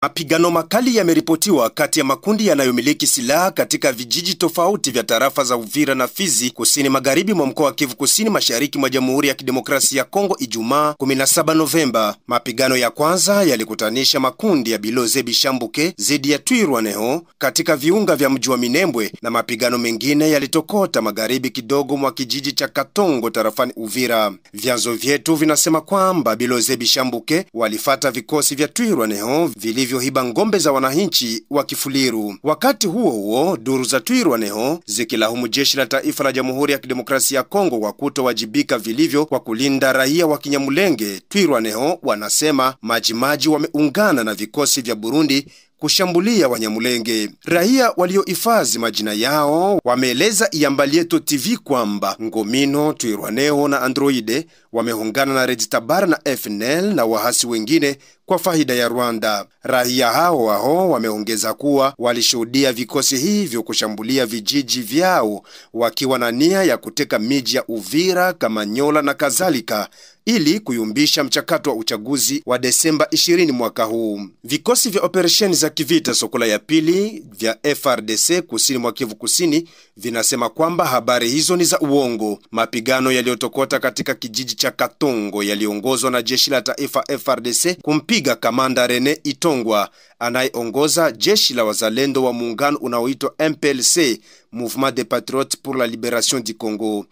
Mapigano makali yameripotiwa kati ya makundi yanayomiliki silaha katika vijiji tofauti vya tarafa za Uvira na Fizi kusini magharibi mwa mkoa wa Kivu Kusini mashariki mwa Jamhuri ya Kidemokrasia ya Kongo Ijumaa 17 Novemba. Mapigano ya kwanza yalikutanisha makundi ya Biloze Bishambuke zidi ya Twirwaneho katika viunga vya mji wa Minembwe, na mapigano mengine yalitokota magharibi kidogo mwa kijiji cha Katongo tarafani Uvira. Vyanzo vyetu vinasema kwamba Biloze Bishambuke walifata vikosi vya Twirwaneho vilivyohiba ngombe za wananchi wa Kifuliru. Wakati huo huo, duru za Twirwaneho zikilahumu jeshi la taifa la Jamhuri ya Kidemokrasia ya Kongo kwa kutowajibika vilivyo kwa kulinda raia wa Kinyamulenge. Twirwaneho wanasema majimaji wameungana na vikosi vya Burundi kushambulia Wanyamulenge. Raia waliohifadhi majina yao wameeleza Iyambalieto TV kwamba Ngomino, Twirwaneho na Androide wameungana na Red Tabara na FNL na wahasi wengine kwa faida ya Rwanda. Raia hao wameongeza kuwa walishuhudia vikosi hivyo kushambulia vijiji vyao wakiwa na nia ya kuteka miji ya Uvira, Kamanyola na kadhalika ili kuyumbisha mchakato wa uchaguzi wa Desemba 20 mwaka huu. Vikosi vya operesheni za kivita Sokola ya pili vya FRDC kusini mwa Kivu Kusini vinasema kwamba habari hizo ni za uongo. Mapigano yaliyotokota katika kijiji cha Katongo yaliongozwa na jeshi la taifa FRDC kumpiga kamanda Rene Itongwa anayeongoza jeshi la wazalendo wa muungano unaoitwa MPLC, Mouvement des Patriotes pour la Libération du Congo.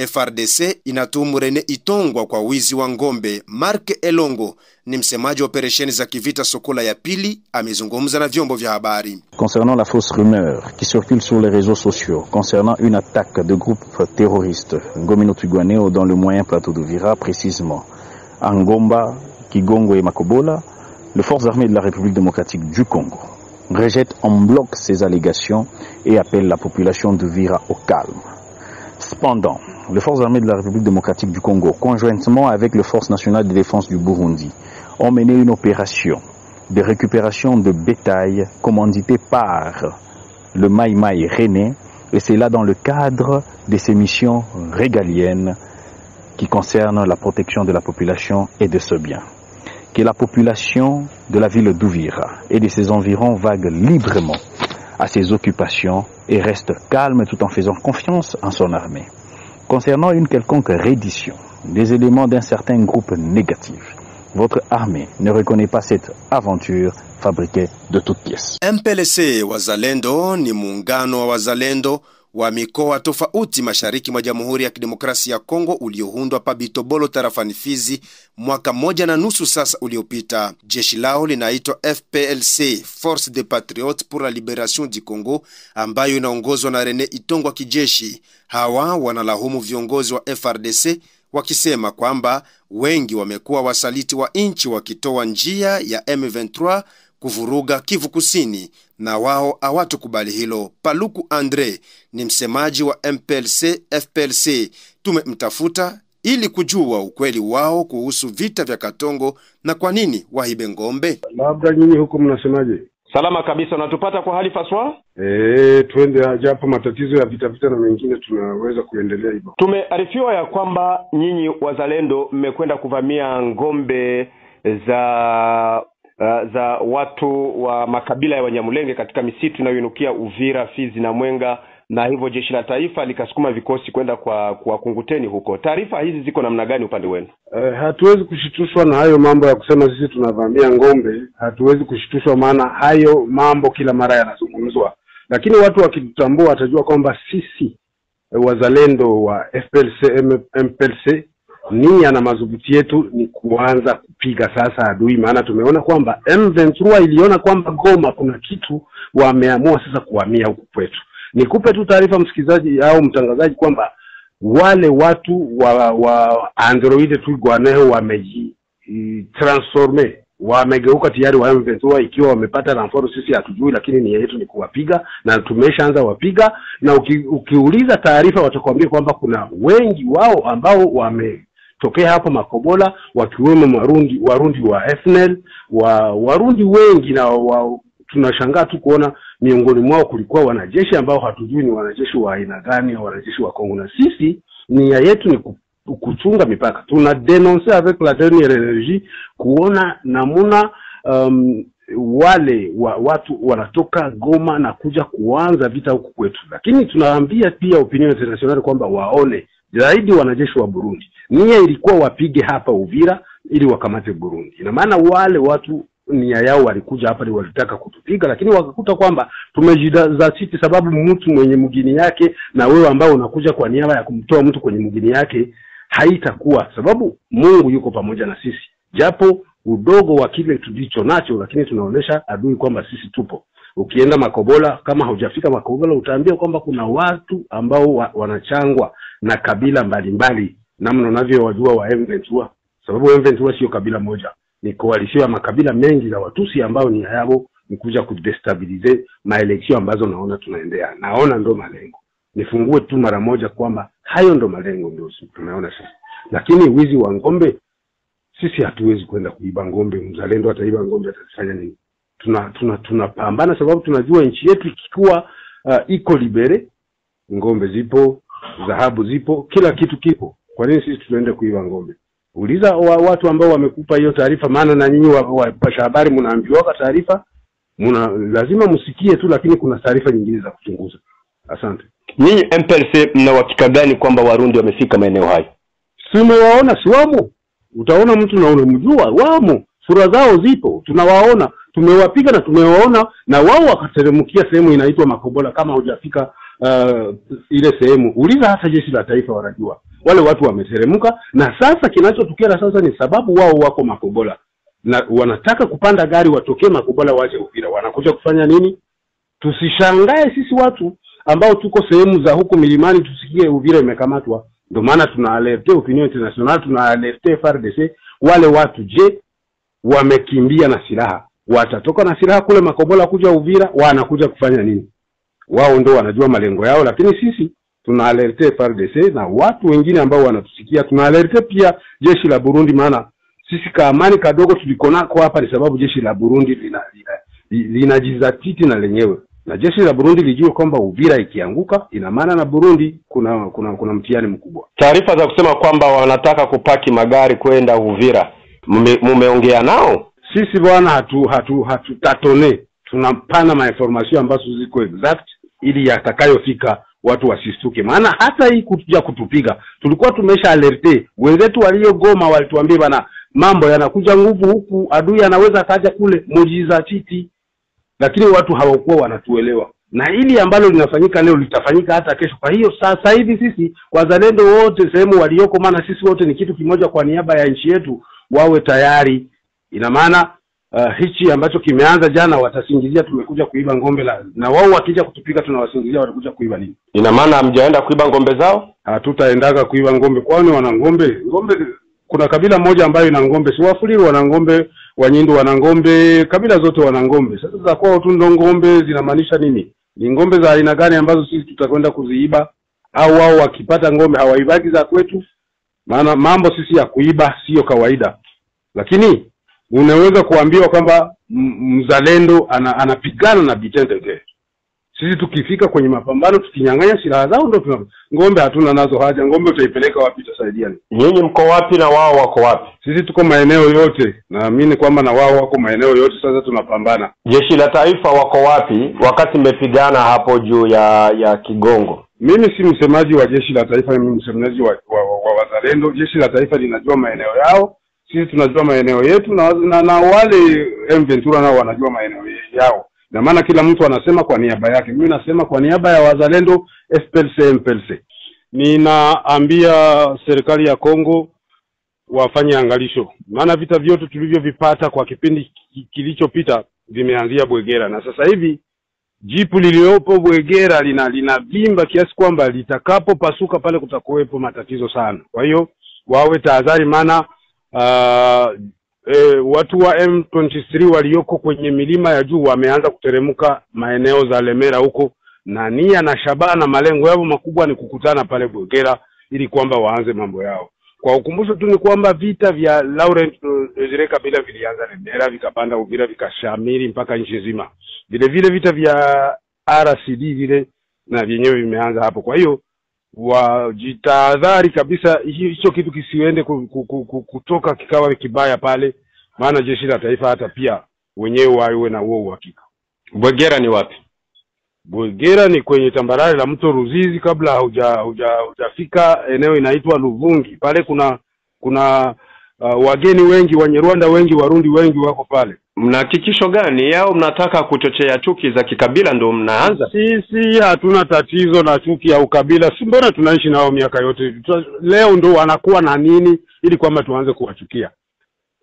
FRDC inatuhumu Rene Itongwa kwa wizi wa ngombe. Mark Elongo ni msemaji wa operesheni za kivita Sokola ya pili, amezungumza na vyombo vya habari. Concernant la fausse rumeur qui circule sur les réseaux sociaux concernant une attaque de groupes terroristes Ngomino Twirwaneho dans le moyen plateau d'Uvira, précisément à Ngomba, Kigongo et Makobola, les forces armées de la République démocratique du Congo rejettent en bloc ces allégations et appellent la population d'Uvira au calme. Cependant, les forces armées de la République démocratique du Congo, conjointement avec les forces nationales de défense du Burundi, ont mené une opération de récupération de bétail commanditée par le Mai Mai René, et c'est là dans le cadre de ces missions régaliennes qui concernent la protection de la population et de ce bien. Que la population de la ville d'Uvira et de ses environs vague librement à ses occupations et reste calme tout en faisant confiance en son armée. Concernant une quelconque reddition des éléments d'un certain groupe négatif, votre armée ne reconnaît pas cette aventure fabriquée de toutes pièces. MPLC Wazalendo ni muungano wa wazalendo wa mikoa tofauti mashariki mwa Jamhuri ya Kidemokrasia ya Kongo ulioundwa pa Bitobolo tarafani Fizi mwaka 1.5 sasa uliopita. Jeshi lao linaitwa FPLC, Force des Patriotes pour la Libération du Congo, ambayo inaongozwa na Rene Itongwa kijeshi. Hawa wanalahumu viongozi wa FRDC wakisema kwamba wengi wamekuwa wasaliti wa nchi wakitoa njia ya M23 kuvuruga Kivu Kusini, na wao hawatukubali hilo. Paluku Andre ni msemaji wa MPLC FPLC. Tumemtafuta ili kujua ukweli wao kuhusu vita vya Katongo na kwa nini wahibe ngombe. Labda nyinyi huko mnasemaje? Salama kabisa, unatupata kwa hali faswa? Twende japo matatizo ya vita na mengine tunaweza kuendelea hivyo. Tumearifiwa ya kwamba nyinyi wazalendo mmekwenda kuvamia ngombe za watu wa makabila ya Wanyamulenge katika misitu inayoinukia Uvira, Fizi na Mwenga, na hivyo jeshi la taifa likasukuma vikosi kwenda kwa kunguteni huko. Taarifa hizi ziko namna gani upande wenu? Hatuwezi kushitushwa na hayo mambo ya kusema sisi tunavamia ngombe. Hatuwezi kushitushwa, maana hayo mambo kila mara yanazungumzwa. Lakini watu wakitambua watajua kwamba sisi wazalendo wa FPLC MPLC nia na madhubuti yetu ni kuanza kupiga sasa adui, maana tumeona kwamba M23 iliona kwamba Goma kuna kitu, wameamua sasa kuhamia huku kwetu. Nikupe tu taarifa msikizaji au mtangazaji kwamba wale watu wa Android Twirwaneho wamejitransforme, wamegeuka tayari wa M23, ikiwa wamepata renfort sisi hatujui, lakini nia yetu ni kuwapiga na tumeshaanza wapiga. Na ukiuliza taarifa watakwambia kwamba kuna wengi wao ambao wametokea hapo Makobola, wakiwemo Warundi wa FNL, Warundi wengi, na tunashangaa tu kuona miongoni mwao kulikuwa wanajeshi ambao hatujui ni wanajeshi wa aina gani au wanajeshi wa Kongo. Na sisi nia yetu ni kuchunga mipaka. Tuna denoncer avec la dernière énergie kuona namuna watu wanatoka Goma na kuja kuanza vita huku kwetu. Lakini tunaambia pia opinion international kwamba waone zaidi wanajeshi wa Burundi. Nia ilikuwa wapige hapa Uvira ili wakamate Burundi. Ina maana wale watu nia yao walikuja hapa ni walitaka kutupiga, lakini wakakuta kwamba tumejidhatiti, sababu mtu mwenye mgini yake na wewe ambao unakuja kwa niaba ya kumtoa mtu kwenye mgini yake haitakuwa, sababu Mungu yuko pamoja na sisi. Japo udogo wa kile tulicho nacho, lakini tunaonesha adui kwamba sisi tupo. Ukienda Makobola, kama hujafika Makobola, utaambia kwamba kuna watu ambao wanachangwa na kabila mbalimbali, namna unavyowajua wa M23, sababu M23 sio kabila moja, ni koalisio ya makabila mengi za Watusi ambao ni yao ni kuja kudestabilize maelekeo ambazo naona tunaendea. Naona ndo malengo. Nifungue tu mara moja kwamba hayo ndo malengo ndio tunaona sisi. Lakini wizi wa ngombe, sisi hatuwezi kwenda kuiba ngombe. Mzalendo ataiba ngombe atafanya nini? Tunapambana sababu tunajua nchi yetu ikikuwa iko libere, ngombe zipo, dhahabu zipo, kila kitu kipo. Kwa nini sisi tunaenda kuiba ngombe? Uliza watu ambao wamekupa hiyo taarifa, maana na nyinyi wapasha habari mnaambiwa taarifa, lazima msikie tu, lakini kuna taarifa nyingine za kuchunguza. Asante. Nyinyi MPLC mna uhakika gani kwamba Warundi wamefika maeneo hayo? Tumewaona, si wamo. Utaona mtu na unamjua, wamo. Sura zao zipo, tunawaona, tumewapiga na tumewaona, na wao wakateremkia sehemu inaitwa Makobola. Kama hujafika ile sehemu, uliza hata jeshi la taifa wanajua. Wale watu wameteremka, na sasa kinachotukera sasa ni sababu wao wako Makobola na wanataka kupanda gari watokee Makobola waje Uvira. Wanakuja kufanya nini? Tusishangae sisi watu ambao tuko sehemu za huko milimani tusikie Uvira imekamatwa. Ndio maana tunaalerte opinion international, tunaalerte FARDC. Wale watu je, wamekimbia na silaha, watatoka na silaha kule Makobola kuja Uvira, wanakuja kufanya nini? Wao ndio wanajua malengo yao. Lakini sisi tunaalerte FARDC na watu wengine ambao wanatusikia, tunaalerte pia jeshi la Burundi, maana sisi kaamani kadogo tulikona kwa hapa ni sababu jeshi la Burundi linajizatiti na lenyewe. Na jeshi la Burundi lijue kwamba Uvira ikianguka ina maana na Burundi kuna mtihani mkubwa. Taarifa za kusema kwamba wanataka kupaki magari kwenda Uvira, mumeongea nao? Sisi bwana hatutatone. Tunapana mainformation ambazo ziko exact ili yatakayofika watu wasistuke. Maana hata hii kuja kutupiga tulikuwa tumesha alerte. Wenzetu walio Goma walituambia bana, mambo yanakuja nguvu huku, adui anaweza kaja kule, mujizatiti. Lakini watu hawakuwa wanatuelewa. Na hili ambalo linafanyika leo litafanyika hata kesho. Kwa hiyo sasa hivi sisi wazalendo wote sehemu walioko, maana sisi wote ni kitu kimoja kwa niaba ya nchi yetu, wawe tayari. Ina maana hichi ambacho kimeanza jana watasingizia tumekuja kuiba ngombe, na wao wakija kutupiga tunawasingizia watakuja kuiba nini? Ina maana hamjaenda kuiba ngombe zao? Hatutaendaga kuiba ngombe. Kwani wana ngombe? Kuna kabila moja ambayo ina ngombe, si Wafuliru wana ngombe, Wanyindu wana ngombe, kabila zote wana ngombe. Sasa za kwao tu ndo ngombe zinamaanisha nini? Ni ngombe za aina gani ambazo sisi tutakwenda kuziiba? Au wao wakipata ngombe hawaibaki za kwetu? Maana mambo sisi ya kuiba sio kawaida. Lakini unaweza kuambiwa kwamba mzalendo anapigana na bitendege. Sisi tukifika kwenye mapambano tukinyang'anya silaha zao ndio ngombe hatuna nazo haja. Ngombe utaipeleka wapi, tutasaidia nini? Nyinyi mko wapi na wao wako wapi? Sisi tuko maeneo yote. Naamini kwamba na wao wako maeneo yote, sasa tunapambana. Jeshi la taifa wako wapi wakati mmepigana hapo juu ya Kigongo? Mimi si msemaji wa jeshi la taifa, mimi msemaji wa wazalendo. Jeshi la taifa linajua maeneo yao, sisi tunajua maeneo yetu, na wale M23 nao wanajua maeneo yao. Na maana kila mtu anasema kwa niaba yake. Mimi nasema kwa niaba ya wazalendo FPLC MPLC. Ninaambia serikali ya Kongo wafanye angalisho. Maana vita vyote tulivyovipata kwa kipindi kilichopita vimeanzia Bwegera, na sasa hivi jipu liliopo Bwegera linavimba kiasi kwamba litakapo pasuka pale kutakuwepo matatizo sana. Kwa hiyo wawe tahadhari, maana watu wa M23 walioko kwenye milima ya juu wameanza kuteremka maeneo za Lemera huko, na nia na shabaha na malengo yao makubwa ni kukutana pale Bwegera ili kwamba waanze mambo yao. Kwa ukumbusho tu ni kwamba vita vya Laurent Desire Kabila vilianza Lemera, vikapanda Uvira, vikashamiri mpaka nchi nzima. Vile vile vita vya RCD vile na vyenyewe vimeanza hapo. Kwa hiyo wajitahadhari kabisa hicho kitu kisiende kutoka kikawa kibaya pale, maana jeshi la taifa hata pia wenyewe wawe na huo uhakika. Bwegera ni wapi? Bwegera ni kwenye tambarare la mto Ruzizi, kabla hujafika eneo inaitwa Luvungi. Pale kuna wageni wengi, Wanyarwanda wengi, Warundi wengi wako pale. Mna hakikisho gani yao mnataka kuchochea chuki za kikabila ndio mnaanza? Sisi hatuna tatizo na chuki ya ukabila. Si mbona tunaishi nao miaka yote. Leo ndo wanakuwa na nini ili kwamba tuanze kuwachukia?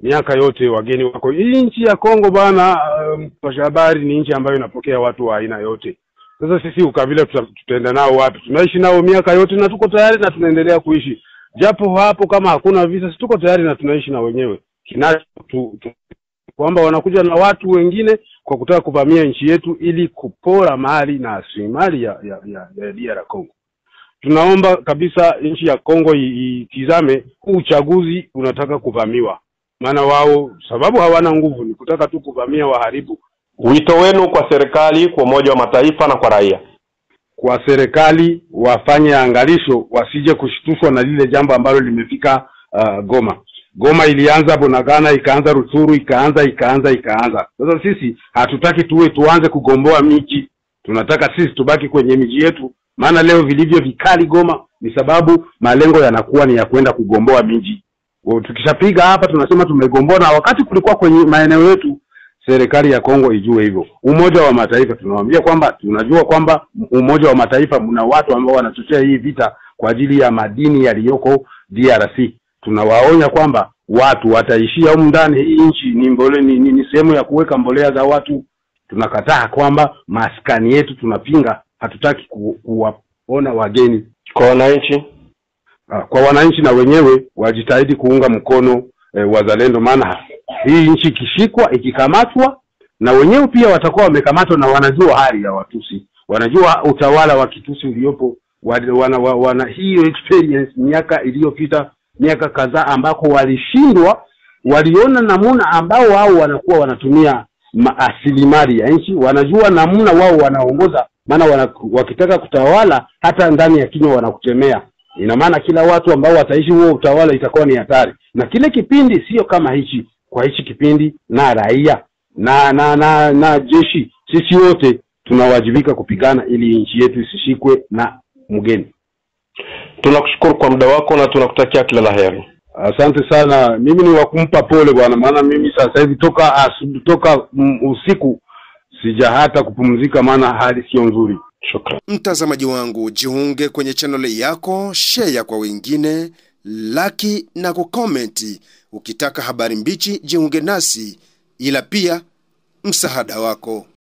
Miaka yote wageni wako. Hii nchi ya Kongo bana, pasha habari, ni nchi ambayo inapokea watu wa aina yote. Sasa sisi ukabila tutaenda nao wapi? Tunaishi nao miaka yote na tuko tayari na tunaendelea kuishi. Japo hapo kama hakuna visa, tuko tayari na tunaishi na wenyewe. Kwamba wanakuja na watu wengine kwa kutaka kuvamia nchi yetu ili kupora mali na rasilimali ya DR Congo. Tunaomba kabisa nchi ya Kongo itizame huu uchaguzi unataka kuvamiwa. Maana wao sababu hawana nguvu, ni kutaka tu kuvamia, waharibu. Wito wenu kwa serikali, kwa Umoja wa Mataifa na kwa raia? Kwa serikali wafanye angalisho, wasije kushtushwa na lile jambo ambalo limefika Goma. Goma ilianza Bunagana, ikaanza Rutsuru, ikaanza. Sasa sisi hatutaki tuanze kugomboa miji. Tunataka sisi tubaki kwenye miji yetu. Maana leo vilivyo vikali Goma ni sababu malengo yanakuwa ni ya kwenda kugomboa miji. Tukishapiga hapa tunasema tumegomboa, na wakati kulikuwa kwenye maeneo yetu. Serikali ya Kongo ijue hivyo. Umoja wa Mataifa tunawaambia kwamba tunajua kwamba Umoja wa Mataifa mna watu ambao wanachochea hii vita kwa ajili ya madini yaliyoko DRC. Tunawaonya kwamba watu wataishia humu ndani. Hii nchi ni sehemu ya kuweka mbolea za watu. Tunakataa kwamba maskani yetu, tunapinga, hatutaki kuwaona wageni. Kwa wananchi? Kwa wananchi na wenyewe wajitahidi kuunga mkono wazalendo, maana hii nchi ikishikwa, ikikamatwa, na wenyewe pia watakuwa wamekamatwa, na wanajua hali ya Watusi. Wanajua utawala wa Kitusi uliopo, wana hiyo experience miaka iliyopita, miaka kadhaa ambako walishindwa, waliona namuna ambao wao wanakuwa wanatumia rasilimali ya nchi, wanajua namuna wao wanaongoza, maana wakitaka kutawala hata ndani ya kinywa wanakutemea. Ina maana kila watu ambao wataishi huo utawala itakuwa ni hatari. Na kile kipindi sio kama hichi. Kwa hichi kipindi na raia na jeshi, sisi wote tunawajibika kupigana ili nchi yetu isishikwe na mgeni. Tunakushukuru kwa muda wako na tunakutakia kila laheri. Asante sana. Mimi ni wakumpa pole bwana, maana mimi sasa hivi toka usiku sija hata kupumzika, maana hali sio nzuri. Shukrani. Mtazamaji wangu, jiunge kwenye channel yako, share kwa wengine, like na kukomenti. Ukitaka habari mbichi, jiunge nasi, ila pia msaada wako.